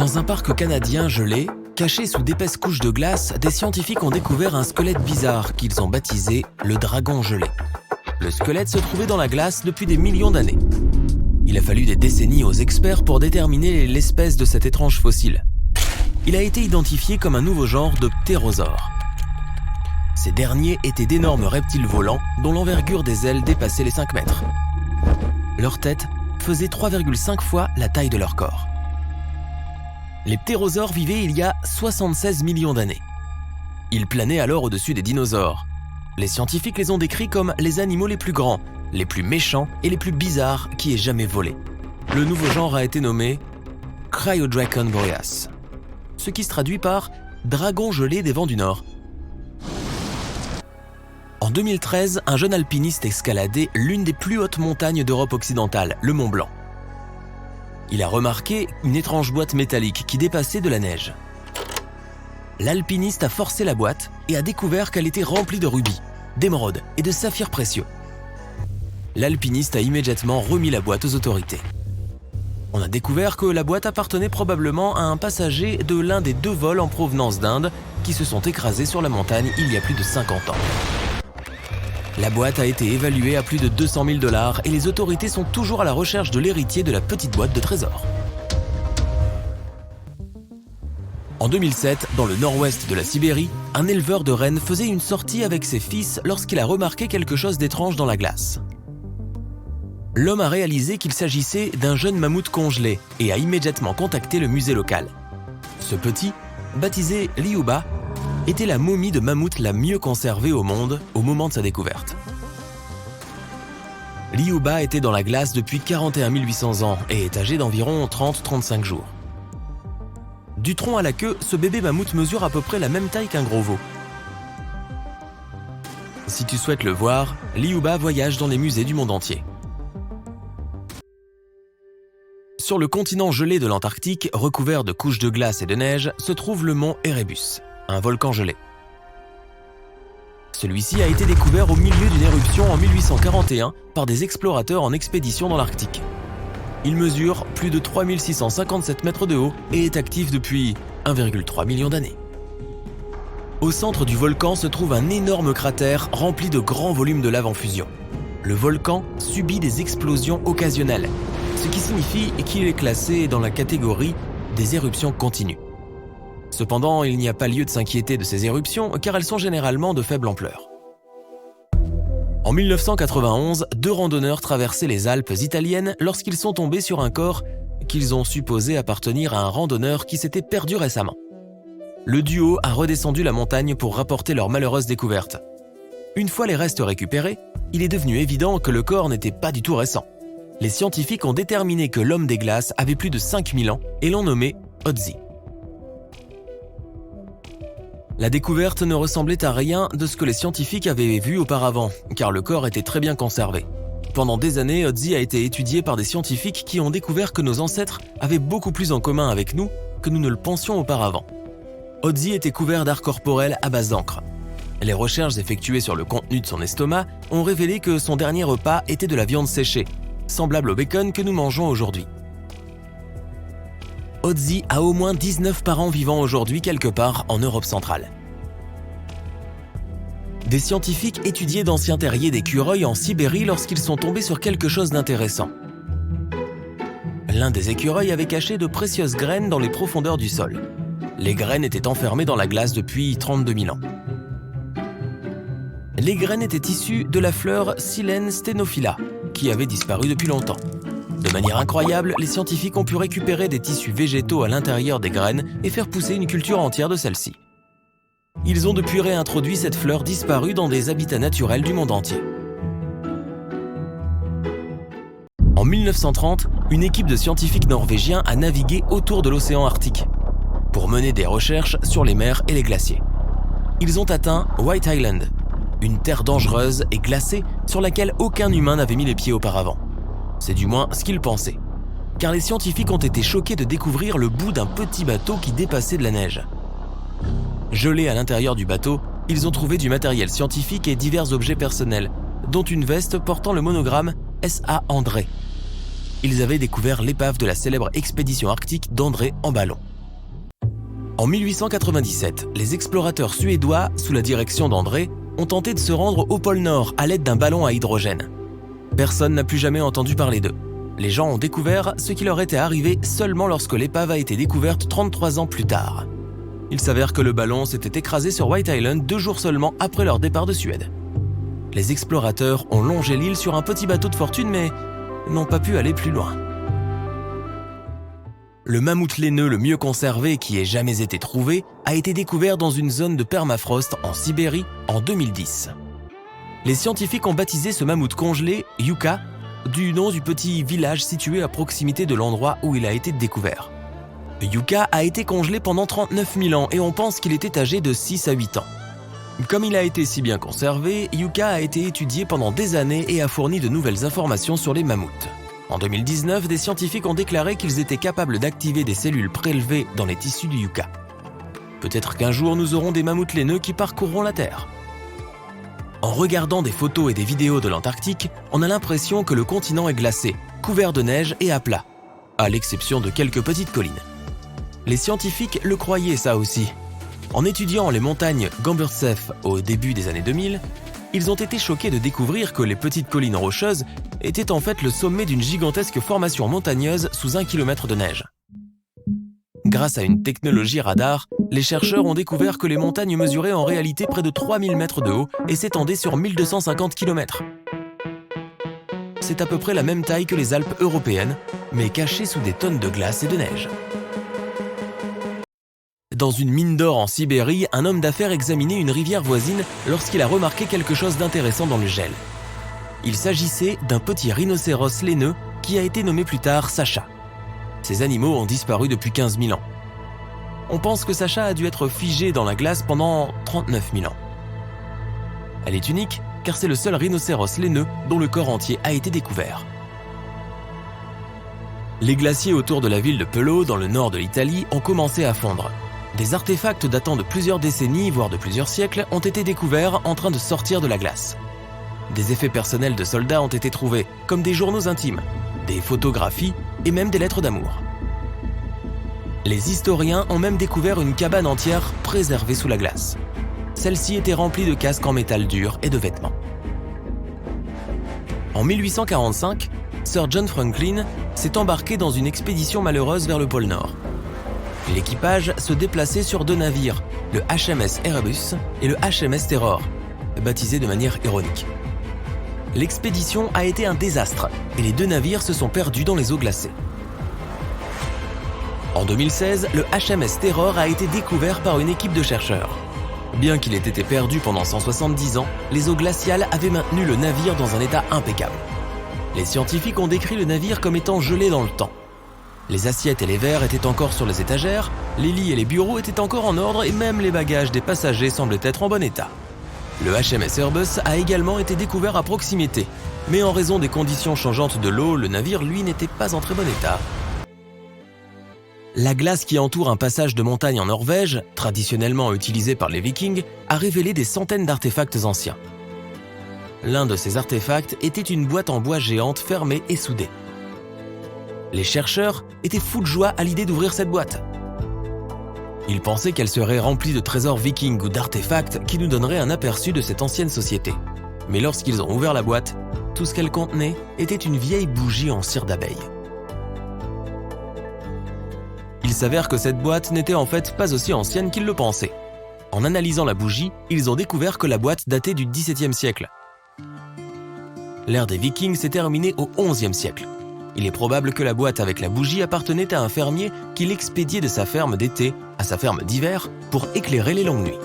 Dans un parc canadien gelé, caché sous d'épaisses couches de glace, des scientifiques ont découvert un squelette bizarre qu'ils ont baptisé le dragon gelé. Le squelette se trouvait dans la glace depuis des millions d'années. Il a fallu des décennies aux experts pour déterminer l'espèce de cet étrange fossile. Il a été identifié comme un nouveau genre de ptérosaures. Ces derniers étaient d'énormes reptiles volants dont l'envergure des ailes dépassait les 5 mètres. Leur tête faisait 3,5 fois la taille de leur corps. Les ptérosaures vivaient il y a 76 millions d'années. Ils planaient alors au-dessus des dinosaures. Les scientifiques les ont décrits comme les animaux les plus grands, les plus méchants et les plus bizarres qui aient jamais volé. Le nouveau genre a été nommé Cryodracon boreas, ce qui se traduit par dragon gelé des vents du Nord. En 2013, un jeune alpiniste escaladait l'une des plus hautes montagnes d'Europe occidentale, le Mont Blanc. Il a remarqué une étrange boîte métallique qui dépassait de la neige. L'alpiniste a forcé la boîte et a découvert qu'elle était remplie de rubis, d'émeraudes et de saphirs précieux. L'alpiniste a immédiatement remis la boîte aux autorités. On a découvert que la boîte appartenait probablement à un passager de l'un des 2 vols en provenance d'Inde qui se sont écrasés sur la montagne il y a plus de 50 ans. La boîte a été évaluée à plus de 200 000 $ et les autorités sont toujours à la recherche de l'héritier de la petite boîte de trésor. En 2007, dans le nord-ouest de la Sibérie, un éleveur de rennes faisait une sortie avec ses fils lorsqu'il a remarqué quelque chose d'étrange dans la glace. L'homme a réalisé qu'il s'agissait d'un jeune mammouth congelé et a immédiatement contacté le musée local. Ce petit, baptisé Liuba, était la momie de mammouth la mieux conservée au monde au moment de sa découverte. Liuba était dans la glace depuis 41 800 ans et est âgé d'environ 30-35 jours. Du tronc à la queue, ce bébé mammouth mesure à peu près la même taille qu'un gros veau. Si tu souhaites le voir, Liuba voyage dans les musées du monde entier. Sur le continent gelé de l'Antarctique, recouvert de couches de glace et de neige, se trouve le mont Erebus, un volcan gelé. Celui-ci a été découvert au milieu d'une éruption en 1841 par des explorateurs en expédition dans l'Arctique. Il mesure plus de 3657 mètres de haut et est actif depuis 1,3 million d'années. Au centre du volcan se trouve un énorme cratère rempli de grands volumes de lave en fusion. Le volcan subit des explosions occasionnelles, ce qui signifie qu'il est classé dans la catégorie des éruptions continues. Cependant, il n'y a pas lieu de s'inquiéter de ces éruptions car elles sont généralement de faible ampleur. En 1991, 2 randonneurs traversaient les Alpes italiennes lorsqu'ils sont tombés sur un corps qu'ils ont supposé appartenir à un randonneur qui s'était perdu récemment. Le duo a redescendu la montagne pour rapporter leur malheureuse découverte. Une fois les restes récupérés, il est devenu évident que le corps n'était pas du tout récent. Les scientifiques ont déterminé que l'homme des glaces avait plus de 5000 ans et l'ont nommé Ötzi. La découverte ne ressemblait à rien de ce que les scientifiques avaient vu auparavant, car le corps était très bien conservé. Pendant des années, Ötzi a été étudié par des scientifiques qui ont découvert que nos ancêtres avaient beaucoup plus en commun avec nous que nous ne le pensions auparavant. Ötzi était couvert d'art corporel à base d'encre. Les recherches effectuées sur le contenu de son estomac ont révélé que son dernier repas était de la viande séchée, semblable au bacon que nous mangeons aujourd'hui. Ötzi a au moins 19 parents vivant aujourd'hui quelque part en Europe centrale. Des scientifiques étudiaient d'anciens terriers d'écureuils en Sibérie lorsqu'ils sont tombés sur quelque chose d'intéressant. L'un des écureuils avait caché de précieuses graines dans les profondeurs du sol. Les graines étaient enfermées dans la glace depuis 32 000 ans. Les graines étaient issues de la fleur Silene stenophila, qui avait disparu depuis longtemps. De manière incroyable, les scientifiques ont pu récupérer des tissus végétaux à l'intérieur des graines et faire pousser une culture entière de celles-ci. Ils ont depuis réintroduit cette fleur disparue dans des habitats naturels du monde entier. En 1930, une équipe de scientifiques norvégiens a navigué autour de l'océan Arctique pour mener des recherches sur les mers et les glaciers. Ils ont atteint White Island, une terre dangereuse et glacée sur laquelle aucun humain n'avait mis les pieds auparavant. C'est du moins ce qu'ils pensaient, car les scientifiques ont été choqués de découvrir le bout d'un petit bateau qui dépassait de la neige. Gelés à l'intérieur du bateau, ils ont trouvé du matériel scientifique et divers objets personnels, dont une veste portant le monogramme S.A. André. Ils avaient découvert l'épave de la célèbre expédition arctique d'André en ballon. En 1897, les explorateurs suédois, sous la direction d'André, ont tenté de se rendre au pôle Nord à l'aide d'un ballon à hydrogène. Personne n'a plus jamais entendu parler d'eux. Les gens ont découvert ce qui leur était arrivé seulement lorsque l'épave a été découverte 33 ans plus tard. Il s'avère que le ballon s'était écrasé sur White Island 2 jours seulement après leur départ de Suède. Les explorateurs ont longé l'île sur un petit bateau de fortune mais n'ont pas pu aller plus loin. Le mammouth laineux le mieux conservé qui ait jamais été trouvé a été découvert dans une zone de permafrost en Sibérie en 2010. Les scientifiques ont baptisé ce mammouth congelé Yucca, du nom du petit village situé à proximité de l'endroit où il a été découvert. Yucca a été congelé pendant 39 000 ans et on pense qu'il était âgé de 6 à 8 ans. Comme il a été si bien conservé, Yucca a été étudié pendant des années et a fourni de nouvelles informations sur les mammouths. En 2019, des scientifiques ont déclaré qu'ils étaient capables d'activer des cellules prélevées dans les tissus du Yucca. Peut-être qu'un jour nous aurons des mammouths laineux qui parcourront la Terre. En regardant des photos et des vidéos de l'Antarctique, on a l'impression que le continent est glacé, couvert de neige et à plat, à l'exception de quelques petites collines. Les scientifiques le croyaient ça aussi. En étudiant les montagnes Gamburtseff au début des années 2000, ils ont été choqués de découvrir que les petites collines rocheuses étaient en fait le sommet d'une gigantesque formation montagneuse sous 1 km de neige. Grâce à une technologie radar, les chercheurs ont découvert que les montagnes mesuraient en réalité près de 3000 mètres de haut et s'étendaient sur 1250 km. C'est à peu près la même taille que les Alpes européennes, mais cachées sous des tonnes de glace et de neige. Dans une mine d'or en Sibérie, un homme d'affaires examinait une rivière voisine lorsqu'il a remarqué quelque chose d'intéressant dans le gel. Il s'agissait d'un petit rhinocéros laineux qui a été nommé plus tard Sacha. Ces animaux ont disparu depuis 15 000 ans. On pense que Sacha a dû être figée dans la glace pendant 39 000 ans. Elle est unique car c'est le seul rhinocéros laineux dont le corps entier a été découvert. Les glaciers autour de la ville de Pello, dans le nord de l'Italie, ont commencé à fondre. Des artefacts datant de plusieurs décennies, voire de plusieurs siècles, ont été découverts en train de sortir de la glace. Des effets personnels de soldats ont été trouvés, comme des journaux intimes, des photographies et même des lettres d'amour. Les historiens ont même découvert une cabane entière préservée sous la glace. Celle-ci était remplie de casques en métal dur et de vêtements. En 1845, Sir John Franklin s'est embarqué dans une expédition malheureuse vers le pôle Nord. L'équipage se déplaçait sur 2 navires, le HMS Erebus et le HMS Terror, baptisés de manière ironique. L'expédition a été un désastre et les 2 navires se sont perdus dans les eaux glacées. En 2016, le HMS Terror a été découvert par une équipe de chercheurs. Bien qu'il ait été perdu pendant 170 ans, les eaux glaciales avaient maintenu le navire dans un état impeccable. Les scientifiques ont décrit le navire comme étant gelé dans le temps. Les assiettes et les verres étaient encore sur les étagères, les lits et les bureaux étaient encore en ordre et même les bagages des passagers semblaient être en bon état. Le HMS Erebus a également été découvert à proximité, mais en raison des conditions changeantes de l'eau, le navire, lui, n'était pas en très bon état. La glace qui entoure un passage de montagne en Norvège, traditionnellement utilisé par les Vikings, a révélé des centaines d'artefacts anciens. L'un de ces artefacts était une boîte en bois géante fermée et soudée. Les chercheurs étaient fous de joie à l'idée d'ouvrir cette boîte. Ils pensaient qu'elle serait remplie de trésors vikings ou d'artefacts qui nous donneraient un aperçu de cette ancienne société. Mais lorsqu'ils ont ouvert la boîte, tout ce qu'elle contenait était une vieille bougie en cire d'abeille. Il s'avère que cette boîte n'était en fait pas aussi ancienne qu'ils le pensaient. En analysant la bougie, ils ont découvert que la boîte datait du XVIIe siècle. L'ère des Vikings s'est terminée au XIe siècle. Il est probable que la boîte avec la bougie appartenait à un fermier qui l'expédiait de sa ferme d'été à sa ferme d'hiver pour éclairer les longues nuits.